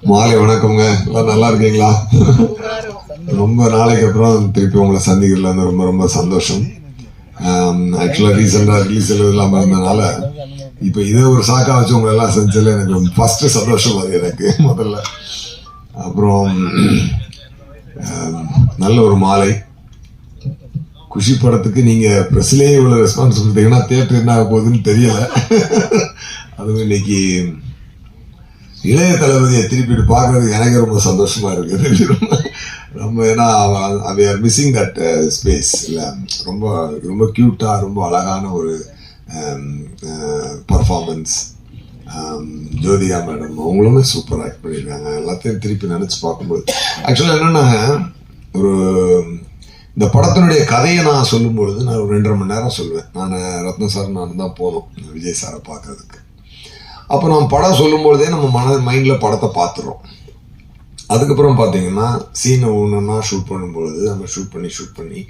மாலை வணக்கங்க. எல்லாம் நல்லா இருக்கீங்களா? ரொம்ப நாளைக்கு அப்புறம் திருப்பி உங்களை சந்திக்கிறதுல வந்து ரொம்ப ரொம்ப சந்தோஷம். ஆக்சுவலாக ரீசெண்டாக ரிலீஸ் இல்லாமல் இருந்ததுனால இப்போ இதே ஒரு சாக்கா வச்சு உங்களை எல்லாம் செஞ்சதில் எனக்கு ஃபஸ்ட்டு சந்தோஷம் அது எனக்கு முதல்ல. அப்புறம் நல்ல ஒரு மாலை. குஷி படத்துக்கு நீங்கள் ப்ரெஸ்லேயே இவ்வளோ ரெஸ்பான்ஸ் கொடுத்தீங்கன்னா தியேட்டர் என்ன ஆக போகுதுன்னு தெரியலை. அதுவும் இன்னைக்கு இளைய தளபதியை திருப்பிட்டு பார்க்கறதுக்கு எனக்கு ரொம்ப சந்தோஷமா இருக்குது. ரொம்ப ஏன்னா we are missing that space. இல்லை ரொம்ப ரொம்ப க்யூட்டாக ரொம்ப அழகான ஒரு பர்ஃபார்மன்ஸ். ஜோதிகா மேடம் அவங்களுமே சூப்பராக ஆக்ட் பண்ணியிருக்காங்க. எல்லாத்தையும் திருப்பி நினச்சி பார்க்கும்போது ஆக்சுவலாக என்னென்னா ஒரு இந்த படத்தினுடைய கதையை நான் சொல்லும்பொழுது நான் ஒரு 2.5 மணி நேரம் சொல்லுவேன். நான் ரத்ன சார் நான் தான் போனோம் விஜய் சாரை பார்க்கறதுக்கு. அப்போ நம்ம படம் சொல்லும்பொழுதே நம்ம மைண்டில் படத்தை பார்த்துறோம். அதுக்கப்புறம் பார்த்தீங்கன்னா சீனை ஒன்றுன்னா ஷூட் பண்ணும்பொழுது நம்ம ஷூட் பண்ணி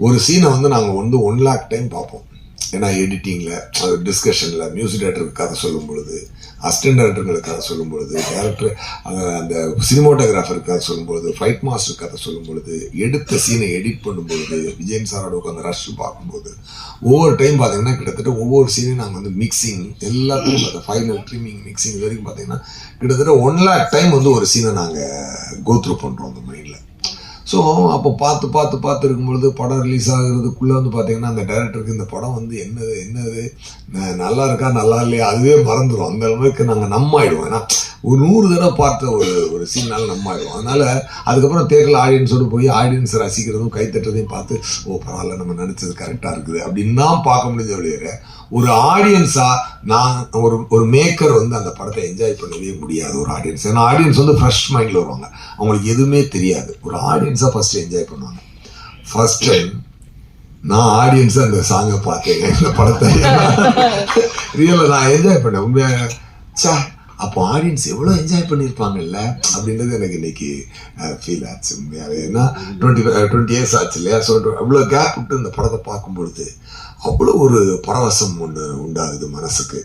ஒரு சீனை வந்து நாங்கள் வந்து 1 lakh டைம் பார்ப்போம். ஏன்னா எடிட்டிங்கில் அது டிஸ்கஷனில் மியூசிக் டைரக்டருக்கு கதை சொல்லும் பொழுது, அசிஸ்டன்ட் டைரக்டருக்கு கதை சொல்லும் பொழுது, டேரக்டர் அந்த சினிமோட்டோகிராஃபருக்கு கதை சொல்லும் பொழுது, ஃபைட் மாஸ்டருக்கு கதை சொல்லும் பொழுது, எடுத்த சீனை எடிட் பண்ணும்பொழுது, விஜயன் சாரோட உட்காந்து ரஷ் பார்க்கும்போது ஒவ்வொரு டைம் பார்த்தீங்கன்னா கிட்டத்தட்ட ஒவ்வொரு சீனையும் நாங்கள் வந்து மிக்சிங் எல்லாத்தையும் அந்த ஃபைனல் ட்ரிமிங் மிக்சிங் இது வரைக்கும் பார்த்தீங்கன்னா கிட்டத்தட்ட 1 lakh டைம் வந்து ஒரு சீனை நாங்கள் கோத்ரூ பண்ணுறோம் அந்த மைண்டில். ஸோ அப்போ பார்த்து இருக்கும்பொழுது படம் ரிலீஸ் ஆகுறதுக்குள்ளே வந்து பார்த்தீங்கன்னா அந்த டைரக்டருக்கு இந்த படம் வந்து என்னது நல்லா இருக்கா நல்லா இல்லையா அதுவே மறந்துடும். அந்த அளவுக்கு நாங்கள் நம்மாயிடுவோம். ஏன்னா ஒரு 100 தடவை பார்த்த ஒரு சீனால நம்மாயிடுவோம். அதனால் அதுக்கப்புறம் தேட்டரில் ஆடியன்ஸோடு போய் ஆடியன்ஸை ரசிக்கிறதும் கைத்தட்டுறதையும் பார்த்து பரவாயில்ல நம்ம நினச்சது கரெக்டாக இருக்குது அப்படின்னு தான் பார்க்க முடிஞ்ச வழியிற ஒரு ஆடியன்ஸாக நான் ஒரு மேக்கர் வந்து அந்த படத்தை என்ஜாய் பண்ணவே முடியாது ஒரு ஆடியன்ஸ். ஏன்னா ஆடியன்ஸ் வந்து ஃப்ரெஷ் மைண்டில் வருவாங்க, அவங்களுக்கு எதுவுமே தெரியாது. ஒரு ஆடியன்ஸாக ஃபஸ்ட்டு என்ஜாய் பண்ணுவாங்க. ஃபர்ஸ்ட் டைம் நான் ஆடியன்ஸாக அந்த சாங்கை பார்த்தேன் இந்த படத்தை ரியலாக நான் என்ஜாய் பண்ணேன் உண்மையாக. சா அப்போ ஆடியன்ஸ் எவ்வளோ என்ஜாய் பண்ணியிருப்பாங்கல்ல அப்படின்றது எனக்கு இன்னைக்கு ஃபீல் ஆச்சு உண்மையாகவே. ஏன்னா 20 years ஆச்சு இல்லையா? ஸோ அவ்வளோ கேப் விட்டு இந்த படத்தை பார்க்கும்பொழுது அவ்வளோ ஒரு பரவசம் ஒன்று உண்டாகுது மனசுக்கு.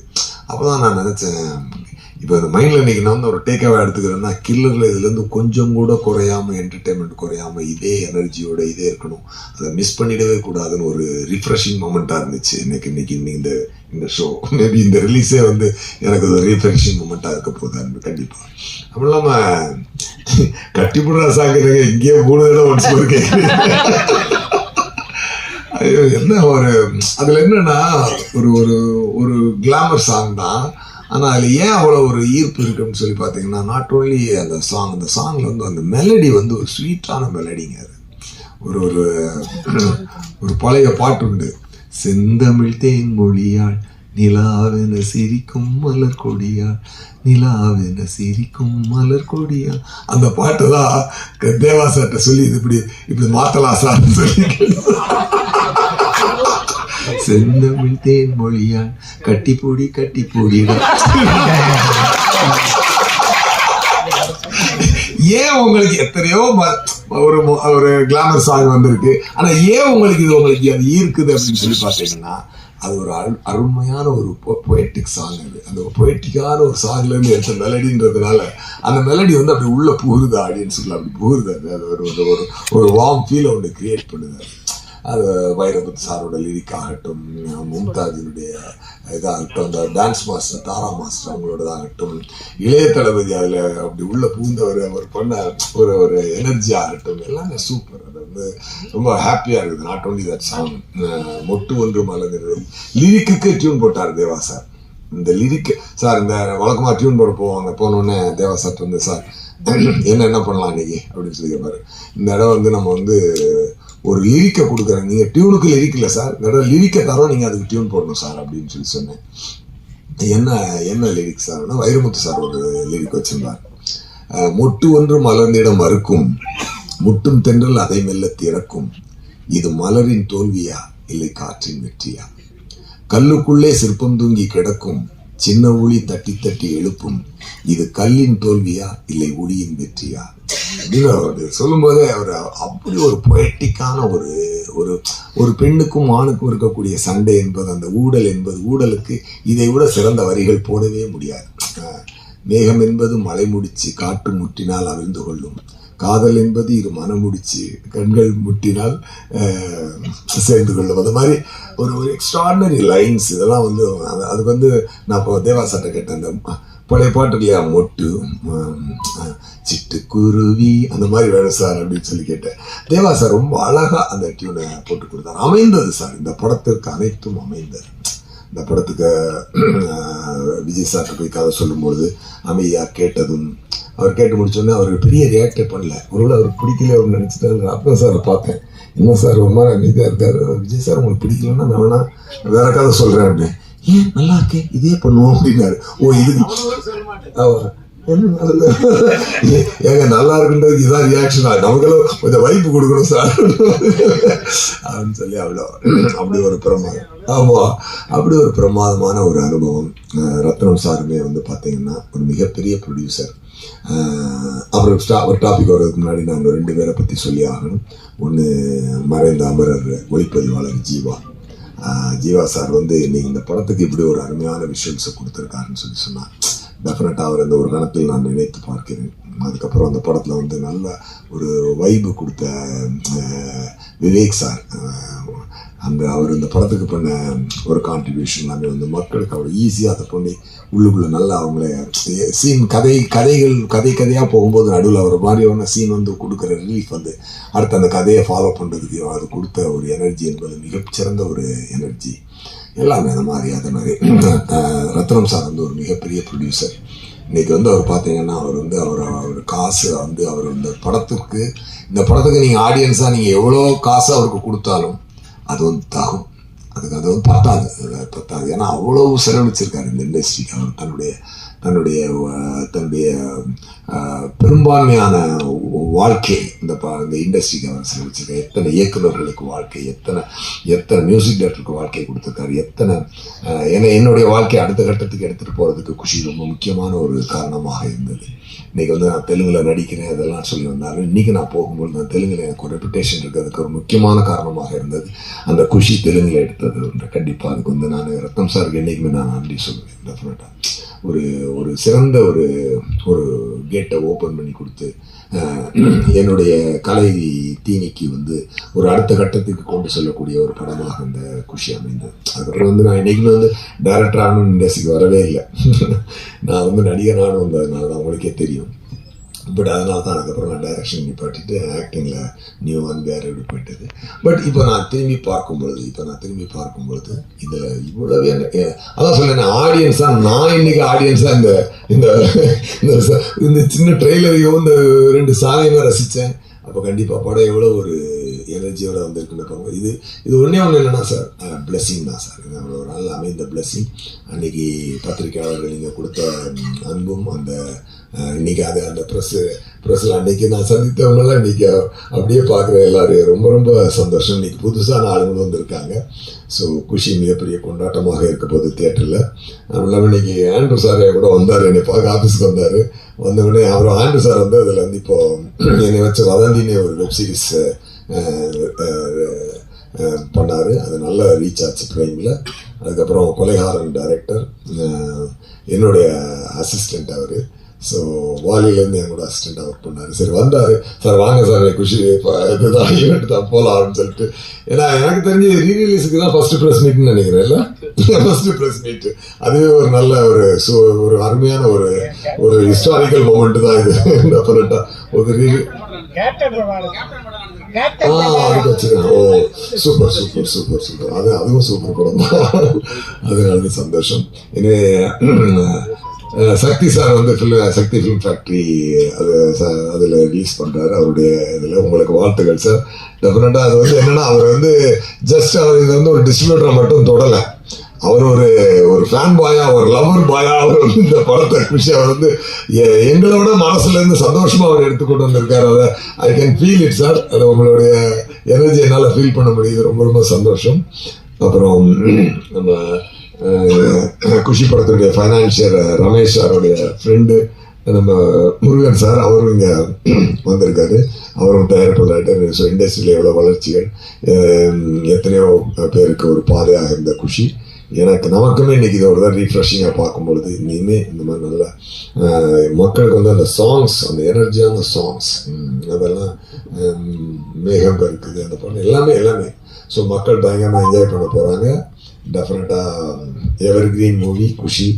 அப்போ தான் நான் நினச்சேன், இப்போ இந்த மைண்டில் இன்றைக்கி நான் வந்து ஒரு டேக்காக எடுத்துக்கிறேன்னா கில்லரில் இதுலேருந்து கொஞ்சம் கூட குறையாமல் என்டர்டெயின்மெண்ட் குறையாமல் இதே எனர்ஜியோட இதே இருக்கணும், அதை மிஸ் பண்ணிடவே கூடாதுன்னு ஒரு ரிஃப்ரெஷிங் மொமெண்ட்டாக இருந்துச்சு இன்னைக்கு இந்த ஷோ. மேபி இந்த ரிலீஸே வந்து எனக்கு ஒரு ரிஃப்ரெஷிங் மொமெண்ட்டாக இருக்க போகுது கண்டிப்பாக. அதுவும் இல்லாமல் கட்டிப்புடுறா சாங்கிறீங்க இங்கேயே 3 தடவை ஒன்ஸ் ஒரு கேட்குறீங்க. ஐயோ என்ன ஒரு அதில் என்னன்னா ஒரு கிளாமர் சாங் தான். ஆனால் அதில் ஏன் அவ்வளோ ஒரு ஈர்ப்பு இருக்குன்னு சொல்லி பார்த்தீங்கன்னா நாட் ஓன்லி அந்த சாங்கில் வந்து அந்த மெலடி வந்து ஒரு ஸ்வீட்டான மெலடிங்க. அது ஒரு பழைய பாட்டு உண்டு, செந்தமிழ் தேன்மொழியாள் நிலாவென சிரிக்கும் மலர் கொடியாள் நிலாவென சிரிக்கும் மலர் கொடியாள். அந்த பாட்டு தான் தேவா சார்ட்ட சொல்லி இது இப்படி மாத்தலாம் சார்னு சொல்லி செந்தமிழ் தேன்மொழியாள் கட்டிப்பொடி ஏன் உங்களுக்கு எத்தனையோ ஒரு கிளாமர் சாங் வந்திருக்கு, ஆனா ஏன் உங்களுக்கு அது ஈர்க்குது அப்படின்னு சொல்லி பார்த்தீங்கன்னா அது ஒரு அருமையான ஒரு பொயட்டிக் சாங். அது அந்த பொயட்டிக்கான ஒரு சாங்ல இருந்து எடுத்த மெலடின்றதுனால அந்த மெலடி வந்து அப்படி உள்ள புகுது, ஆடியன்ஸுக்குள்ள அப்படி புகுது. அது ஒரு வார்ம் ஃபீல் ஒன்று கிரியேட் பண்ணுது. அது வைரமுத்து சாரோட லிரிக் ஆகட்டும், மும்தாஜினுடைய இதாகட்டும், அந்த டான்ஸ் மாஸ்டர் தாரா மாஸ்டர் அவங்களோடதாகட்டும், இளைய தளபதி அதில் அப்படி உள்ள பூந்தவர் அவர் பண்ண ஒரு எனர்ஜி ஆகட்டும், எல்லாமே சூப்பர். அது வந்து ரொம்ப ஹாப்பியாக இருக்குது. நாட் ஓன்லி தட் சாங், மொட்டு ஒன்று மலர்கிறது லிரிக்கு டியூன் போட்டார் தேவா சார். இந்த லிரிக்கு சார் இந்த வழக்கமாக டியூன் போட போவாங்க, போனோடனே தேவா சார் வந்து சார் என்ன பண்ணலாம் இன்னைக்கு அப்படின்னு சொல்லி கேட்பாரு. இந்த இடம் வந்து நம்ம வந்து ஒரு லிரிக்கை கொடுக்குறேன், நீங்கள் டியூனுக்கு லிரிக் இல்லை சார், இந்த இடம் லிரிக்கை தரோம், நீங்கள் அதுக்கு டியூன் போடணும் சார் அப்படின்னு சொல்லி சொன்னேன். என்ன லிரிக் சார்னா வைரமுத்து சார் ஒரு லிரிக் வச்சிருந்தார். மொட்டு ஒன்று மலர்ந்திடம் மறுக்கும், முட்டும் தென்றல் அதை மெல்ல திறக்கும், இது மலரின் தோல்வியா இல்லை காற்றின் வெற்றியா, கல்லுக்குள்ளே சிற்பம் தூங்கி கிடக்கும், சின்ன ஒளி தட்டி எழுப்பும், இது கல்லின் தோல்வியா இல்லை ஒளியின் வெற்றியா அப்படின்னு அவர் சொல்லும் போதே அவர் அப்படி ஒரு பொயட்டிக்கான ஒரு பெண்ணுக்கும் ஆணுக்கும் இருக்கக்கூடிய சண்டை என்பது, அந்த ஊடல் என்பது, ஊடலுக்கு இதை விட சிறந்த வரிகள் போடவே முடியாது. மேகம் என்பது மலை முடிச்சு காற்று முட்டினால் அவிழ்ந்து கொள்ளும், காதல் என்பது இரு மனம் முடிச்சு கண்கள் முட்டினால் சேர்ந்து கொள்ளும். அது மாதிரி ஒரு ஒரு எக்ஸ்ட்ராடினரி லைன்ஸ் இதெல்லாம் வந்து அதுக்கு வந்து நான் இப்போ தேவாசட்டை கேட்டேன். அந்த பழைய பாட்டு இல்லையா, மொட்டு சிட்டுக்குருவி அந்த மாதிரி வேணும் சார் அப்படின்னு சொல்லி கேட்டேன். தேவா சார் ரொம்ப அழகாக அந்த டியூனை போட்டு கொடுத்தார். அமைந்தது சார், இந்த படத்திற்கு அனைத்தும் அமைந்தது. இந்த படத்துக்கு விஜய் சார்கிட்ட போய் கதை சொல்லும்பொழுது அமைதியாக கேட்டதும், அவர் கேட்டு முடிச்சோடனே அவருக்கு பெரிய ரியாக்டே பண்ணல. ஒருவேளை அவருக்கு பிடிக்கல அவர் நினச்சிட்டாரு. அப்புறம் சார் பார்த்தேன், என்ன சார் ஒரு மாதிரி அமைதியாக இருக்கார். விஜய் சார் உங்களுக்கு பிடிக்கலன்னா நான் வேணா வேற கதை சொல்கிறேன் அப்படின்னு. ஏன் நல்லா இருக்கே இதே பண்ணுவோம் அப்படின்னாரு. ஓ இதுக்கு ஏங்க நல்லா இருக்குன்றது இதான் ரியாக்ஷனா, நமக்கெல்லாம் கொஞ்சம் வைப்பு கொடுக்கணும் சார் அப்படின்னு சொல்லி அப்படி ஒரு பிரமாதம். ஆமாம், அப்படி ஒரு பிரமாதமான ஒரு அனுபவம். ரத்னம் சாருமே வந்து பார்த்தீங்கன்னா ஒரு மிகப்பெரிய ப்ரொடியூசர். அப்புறம் ஒரு டாபிக் வர்றதுக்கு முன்னாடி நான் 2 பேரை பற்றி சொல்லி ஆகணும். ஒன்று மறைந்த அமரர் ஒளிப்பதிவாளர் ஜீவா சார் வந்து இன்னைக்கு இந்த படத்துக்கு இப்படி ஒரு அருமையான விஷுவல்ஸை கொடுத்துருக்காருன்னு சொல்லி சொன்னார். டெஃபினட்டாக அவர் அந்த ஒரு கணத்தில் நான் நினைத்து பார்க்கிறேன். அதுக்கப்புறம் அந்த படத்தில் வந்து நல்ல ஒரு வைபு கொடுத்த விவேக் சார், அவர் இந்த படத்துக்கு பண்ண ஒரு கான்ட்ரிபியூஷன் எல்லாமே வந்து மக்களுக்கு அவர் ஈஸியாக அதை பண்ணி உள்ளுக்குள்ளே நல்லா அவங்கள சீன் கதையாக போகும்போது நடுவில் அவர் மாதிரியான சீன் வந்து கொடுக்குற ரிலீஃப் வந்து அடுத்து அந்த கதையை ஃபாலோ பண்ணுறதுக்கு அது கொடுத்த ஒரு எனர்ஜி என்பது மிகச்சிறந்த ஒரு எனர்ஜி. எல்லாமே அந்த மாதிரி ரத்னம் சார் வந்து ஒரு மிகப்பெரிய ப்ரொடியூசர். இன்றைக்கி வந்து அவர் பார்த்தீங்கன்னா அவர் காசு வந்து அவர் இந்த படத்துக்கு நீங்கள் ஆடியன்ஸாக நீங்கள் எவ்வளோ காசு அவருக்கு கொடுத்தாலும் அது வந்து தாகும், அது வந்து பத்தாது. ஏன்னா அவ்வளோ செலவழிச்சிருக்காரு இந்த இண்டஸ்ட்ரிக்கு. அவர் தன்னுடைய பெரும்பான்மையான வாழ்க்கை இந்த இண்டஸ்ட்ரிக்கு அவர் செலவழிச்சிருக்காரு. எத்தனை இயக்குநர்களுக்கு வாழ்க்கை, எத்தனை மியூசிக் டைரக்டருக்கு வாழ்க்கை கொடுத்துருக்காரு, என்னுடைய வாழ்க்கையை அடுத்த கட்டத்துக்கு எடுத்துகிட்டு போகிறதுக்கு குஷி ரொம்ப முக்கியமான ஒரு காரணமாக இருந்தது. இன்றைக்கி வந்து நான் தெலுங்கில் நடிக்கிறேன் அதெல்லாம் சொல்லி வந்தாலும் இன்றைக்கி நான் போகும்போது நான் தெலுங்கில் எனக்கு ஒரு ரெப்புடேஷன் இருக்கிறதுக்கு ஒரு முக்கியமான காரணமாக இருந்தது அந்த குஷி தெலுங்கில் எடுத்தது. கண்டிப்பாக அதுக்கு வந்து நான் ரத்னம் சாருக்கு என்றைக்குமே நான் நன்றி சொல்லுவேன். டெஃபினட்டாக ஒரு சிறந்த ஒரு கேட்டை ஓப்பன் பண்ணி கொடுத்து என்னுடைய கலை தீனிக்கு வந்து ஒரு அடுத்த கட்டத்துக்கு கொண்டு செல்லக்கூடிய ஒரு படமாக இந்த குஷி அமைந்தது. அதுக்கப்புறம் வந்து நான் இன்றைக்குமே வந்து டைரக்டர் ஆகணும்னு இண்டஸ்ட்ரிக்கு வரவே இல்லை. நான் வந்து நடிகர் ஆகணும் வந்ததுனால தான் உங்களுக்கே தெரியும். பட் அதனால தான் அதுக்கப்புறம் நான் டைரக்ஷன் நிப்பாட்டிட்டு ஆக்டிங்கில் நியூ வேறு எப்படி போயிட்டது. பட் இப்போ நான் திரும்பி பார்க்கும்பொழுது இதில் இவ்வளவே அதான் சொன்னேன், ஆடியன்ஸாக நான் இன்னைக்கு ஆடியன்ஸாக இந்த சின்ன ட்ரெய்லரையும் இந்த 2 சாங்கையுமே ரசித்தேன். அப்போ கண்டிப்பாக படம் எவ்வளோ ஒரு எனர்ஜியோடு வந்திருக்குன்னு இது ஒன்றே என்னென்னா சார், பிளெஸ்ஸிங் தான் சார். அவ்வளோ ஒரு நாள் அமைந்த பிளெஸ்ஸிங். அன்றைக்கி பத்திரிகையாளர்கள் நீங்கள் கொடுத்த அன்பும் இன்றைக்கி அந்த ப்ரெஸ்ஸில் அன்றைக்கி நான் சந்தித்தவங்களாம் இன்றைக்கி அப்படியே பார்க்குற எல்லோரும் ரொம்ப ரொம்ப சந்தோஷம். இன்றைக்கி புதுசான ஆளுங்களும் வந்திருக்காங்க. ஸோ குஷி மிகப்பெரிய கொண்டாட்டமாக இருக்க போது தியேட்டரில். இல்லாமல் இன்றைக்கி ஆண்ட்ரூ சாரே கூட வந்தார், என்னை பார்க்க ஆஃபீஸுக்கு வந்தவுடனே அப்புறம் ஆண்ட்ரூ சார் வந்து அதில் வந்து இப்போது என்னை வச்சு வதந்தினே ஒரு வெப்சீரிஸ் பண்ணார். அது நல்லா ரீச் ஆச்சு ப்ரைமில். அதுக்கப்புறம் கொலைகாரன் டைரக்டர் என்னுடைய அசிஸ்டண்ட் அவர். ஸோ வாலியிலேருந்து என்னோட அசிஸ்டண்ட்டாக ஒர்க் பண்ணார். சரி வந்தார், சார் வாங்க சார் குஷி இதுதான் ஈவெண்ட் தான் போகலாம் அப்படின்னு சொல்லிட்டு. ஏன்னா எனக்கு தெரிஞ்சு ரீரிலீஸுக்கு தான் ஃபஸ்ட்டு ப்ரெஸ் மீட்னு நினைக்கிறேன். இல்லை ஃபஸ்ட்டு ப்ரெஸ் மீட்டு அதுவே ஒரு நல்ல ஒரு அருமையான ஒரு ஹிஸ்டாரிக்கல் மூமெண்ட்டு தான் இது. டெஃபினட்டாக ஒரு அதுக்கு வச்சுருக்கேன். ஓ சூப்பர் அதுவும் சூப்பர் படம் தான். அது சந்தோஷம். எனவே சக்தி சார் வந்து சக்தி ஃபிலிம் ஃபேக்ட்ரி அதில் ரிலீஸ் பண்ணுறாரு. அவருடைய இதில் உங்களுக்கு வாழ்த்துக்கள் சார். டெஃபினட்டாக அது வந்து என்னென்னா அவர் வந்து ஜஸ்ட் அவர் இது வந்து ஒரு டிஸ்ட்ரிபியூட்டரை மட்டும் தொடலை, அவர் ஒரு ஃபேன் பாயா, ஒரு லவர் பாயா அவர் வந்து இந்த படத்தை குஷி அவர் வந்து எங்களோட மனசுலேருந்து சந்தோஷமாக அவர் எடுத்துக்கொண்டு வந்திருக்காரு. அதை I can feel it sir. அது உங்களுடைய எனர்ஜி என்னால் ஃபீல் பண்ண முடியுது. ரொம்ப ரொம்ப சந்தோஷம். அப்புறம் நம்ம குஷி படத்துடைய ஃபைனான்சியர் ரமேஷ் சாருடைய ஃப்ரெண்டு நம்ம முருகன் சார், அவரும் இங்கே வந்திருக்காரு. அவரும் தயாரிப்பாளர். ஸோ இண்டஸ்ட்ரியில் எவ்வளோ வளர்ச்சிகள், எத்தனையோ பேருக்கு ஒரு பாதையாக இருந்த குஷி எனக்கு நமக்குமே இன்னைக்கு இதோட தான் ரீஃப்ரெஷிங்காக பார்க்கும்பொழுது இனிமே இந்த மாதிரி நல்லா மக்களுக்கு வந்து அந்த சாங்ஸ், அந்த எனர்ஜியான சாங்ஸ், அதெல்லாம் மேகம் இருக்குது அந்த பாட்டு எல்லாமே ஸோ மக்கள் பயங்கரமாக என்ஜாய் பண்ண போகிறாங்க. டெஃபினட்டாக எவர் கிரீன் மூவி குஷி,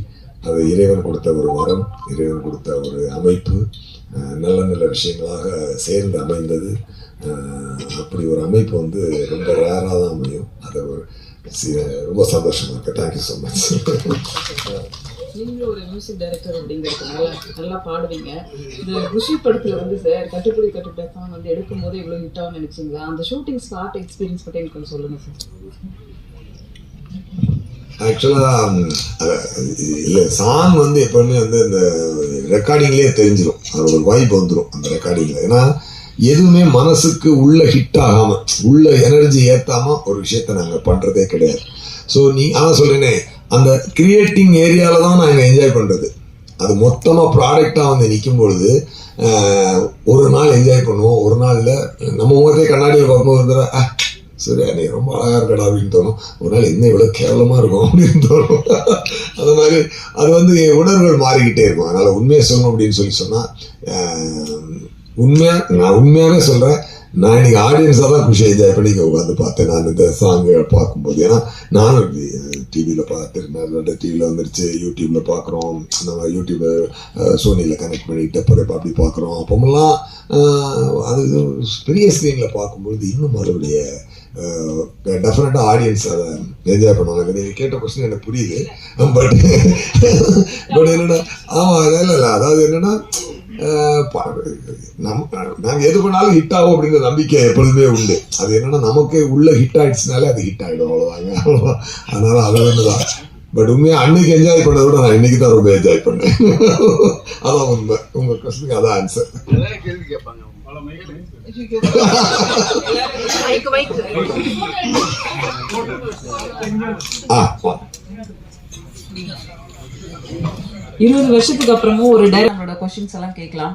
அது இறைவன் கொடுத்த ஒரு வரம், இறைவன் கொடுத்த ஒரு அமைப்பு, நல்ல விஷயங்களாக சேர்ந்து அமைந்தது. அப்படி ஒரு அமைப்பு வந்து ரொம்ப ரேராக தான் அமையும். அது ஒரு ரொம்ப சந்தோஷமாக இருக்குது. Thank you so much. நீங்களும் ஒரு மியூசிக் டைரக்டர் அப்படிங்கிறதுனால நல்லா பாடுவீங்க. இந்த குஷி படத்தில் வந்து சார் கட்டுப்படி சாங் வந்து எடுக்கும் போது இவ்வளோ ஹிட்டாக நினைச்சிங்களா? அந்த ஷூட்டிங் ஸ்பாட் எக்ஸ்பீரியன்ஸ் பற்றி எனக்கு கொஞ்சம் சொல்லுங்கள் சார். ஆக்சுவலாக இல்லை, சாங் வந்து எப்போவுமே வந்து இந்த ரெக்கார்டிங்லேயே தெரிஞ்சிடும், அது ஒரு வைப் வந்துடும் அந்த ரெக்கார்டிங்கில். ஏன்னா எதுவுமே மனசுக்கு உள்ள ஹிட் ஆகாமல், உள்ள எனர்ஜி ஏற்றாமல் ஒரு விஷயத்த நாங்கள் பண்ணுறதே கிடையாது. ஸோ அதான் சொல்கிறேனே, அந்த கிரியேட்டிங் ஏரியாவில் தான் நாங்கள் என்ஜாய் பண்ணுறது. அது மொத்தமாக ப்ராடக்டாக வந்து நிற்கும் பொழுது ஒரு நாள் என்ஜாய் பண்ணுவோம், ஒரு நாளில் நம்ம முகத்தே கண்ணாடியில் பார்க்கும்போது சரி நீ ரொம்ப அழகாக இருக்கடா அப்படின்னு தோணும். ஒரு நாள் என்ன இவ்வளோ கேவலமாக இருக்கும் அப்படின்னு தோணும். அந்த மாதிரி அது வந்து உணர்வுகள் மாறிக்கிட்டே இருக்கும். அதனால் உண்மையை சொல்லணும் அப்படின்னு சொன்னால் நான் உண்மையாகவே சொல்கிறேன், நான் இன்னைக்கு ஆடியன்ஸாக தான் குஷி என்ஜாய் பண்ணி உட்காந்து பார்த்தேன் நான் இந்த சாங்கை பார்க்கும்போது. ஏன்னா நானும் டிவியில் பார்த்துருந்தேன், டிவியில் வந்துருச்சு, யூடியூப்பில் பார்க்குறோம், நம்ம யூடியூப்பை சோனியில் கனெக்ட் பண்ணிக்கிட்டு அப்புறம் அப்படி பார்க்குறோம். அப்போமெல்லாம் அது பெரிய ஸ்க்ரீனில் பார்க்கும்பொழுது இன்னும் அதோடைய டெஃபினட்டாக ஆடியன்ஸ் அதை என்ஜாய் பண்ணுவாங்க. நீங்கள் கேட்ட கொஸ்டின் எனக்கு புரியுது. பட் என்னென்னா ஆமாம் இல்லை அதாவது என்னென்னா நாங்கள் எது பண்ணாலும் ஹிட் ஆகும் அப்படிங்கிற நம்பிக்கை எப்பொழுதுமே உண்டு. அது என்னன்னா நமக்கு உள்ள ஹிட் ஆயிடுச்சுனாலே அது ஹிட் ஆகிடும், அவ்வளோதாங்க. அதனால அது வந்து தான். பட் உண்மையாக அன்னைக்கு என்ஜாய் பண்ணதை விட நான் இன்னைக்கு தான் ரொம்ப என்ஜாய் பண்ணேன். அதான் உண்மை. உங்கள் கொஸ்டினுக்கு அதான் ஆன்சர். கேள்வி கேட்பாங்க. ஆ 20 வருஷத்துக்கு அப்புறமும் ஒரு டைரக்டரோட क्वेश्चंस எல்லாம் கேட்கலாம்.